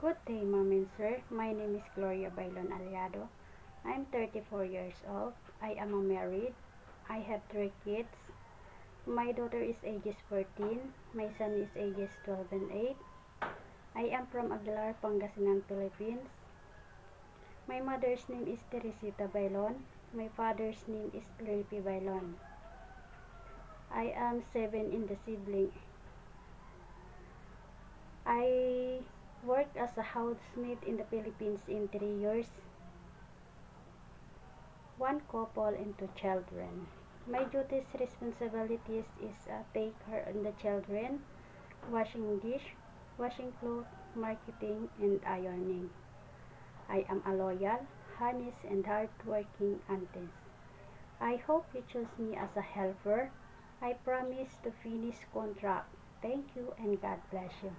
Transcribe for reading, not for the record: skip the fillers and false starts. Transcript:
Good day, Ma'am and Sir. My name is Gloria Bailon Aliado. I'm 34 years old. I am a married. I have 3 kids. My daughter is ages 14. My son is ages 12 and 8. I am from Aguilar, Pangasinan, Philippines. My mother's name is Teresita Bailon. My father's name is Felipe Bailon. I am 7 in the sibling. I worked as a housemaid in the Philippines in 3 years. 1 couple and 2 children. My duties responsibilities is take care of the children, washing dish, washing clothes, marketing, and ironing. I am a loyal, honest, and hardworking auntie. I hope you choose me as a helper. I promise to finish contract. Thank you and God bless you.